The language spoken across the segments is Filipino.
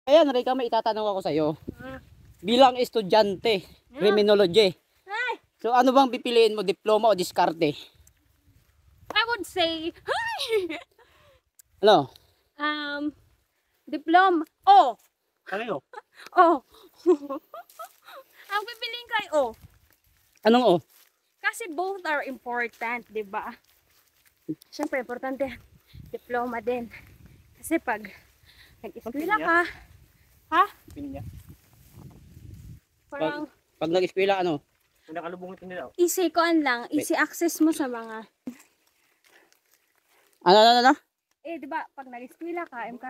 Ayan, Rika, may itatanong ako sa'yo. Bilang estudyante, criminology. Ay, So, ano bang pipiliin mo, diploma o diskarte? I would say, Ano? diploma. Oh, Ano yun? oh. Ang pipiliin ko ay oh. Anong o? Kasi both are important, di ba? Siyempre, importante yan. Diploma din. Kasi pag nag-eskwela ka, ha? Parang Pag nag-eskwela, ano? easy koan lang, easy access mo sa mga, Ano? di ba, pag nag-eskwela ka, yung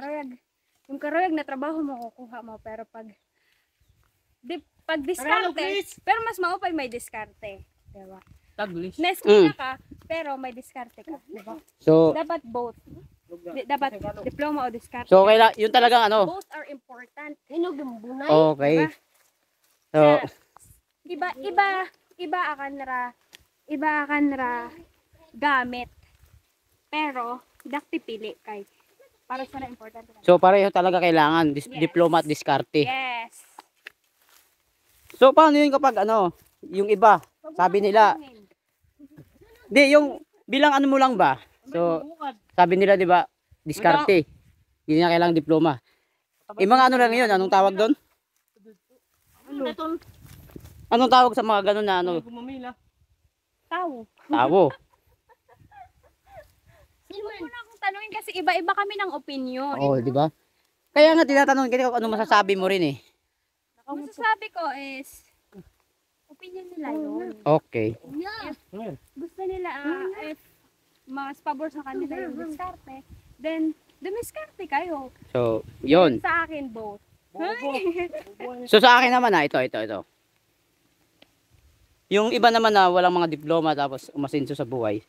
karayag na trabaho mo, kukuha mo, pero pag diskarte, pero mas maupay may diskarte, di ba? Na-eskwela ka, pero may diskarte ka, di ba? So, Dapat both. Dapat diploma o diskarte. so yun talagang ano? Both are important. Hinog yung bunay. Okay. Diba? So, Iba akan ra gamit. Pero dakti pili kay para sa na importante. so pareho talaga kailangan, Yes. diploma at diskarte. Yes. So, paano yun kapag ano, yung iba, sabi nila, di, yung bilang ano mo lang ba? So, sabi nila, di ba, diskarte. Hindi na kailangang diploma. Yung mga ano lang yun, anong tawag doon? Anong tawag sa mga ganun na ano? Tao. Tao. Huwag mo na akong tanungin kasi iba-iba kami ng opinion. Oo, di ba? Kaya nga tinatanong kita kung ano masasabi mo rin eh. Ang masasabi ko is opinion nila yun. Okay. Gusto nila if mas pabor sa kanila yung diskarte, then dumiskarte kayo. So, yun. Sa akin both. So, sa akin naman ito. Yung iba naman na walang mga diploma tapos umasenso sa buhay.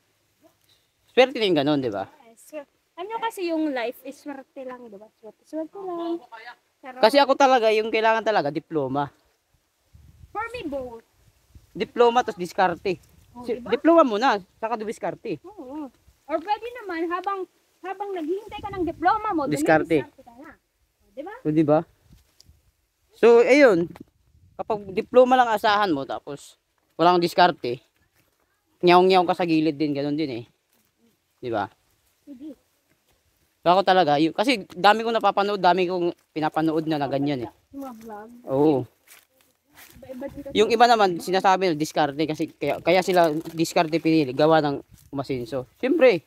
Swerte din ganun, di ba? Yes. Ano kasi yung life is swerte lang, di ba? Swerte lang. Pero Kasi ako talaga, yung kailangan talaga, diploma. for me both. Diploma tapos diskarte. Diploma muna, saka diskarte. Oo. Or pwede naman habang naghihintay ka ng diploma mo, Diskarte. dumidiskarte ka na. Di ba? So, di ba? So, ayun. Kapag diploma lang asahan mo, tapos walang diskarte, nyaw-nyaw ka sa gilid din, ganun din eh. Di ba? Hindi. So, ako talaga, kasi dami kong napapanood, dami kong pinapanood na ganyan eh. Yung mga vlog. Oo. Iba-iba din kasi. Yung iba naman, sinasabi nila diskarte kasi kaya sila diskarte pinili, gawa ng umasenso. Siyempre,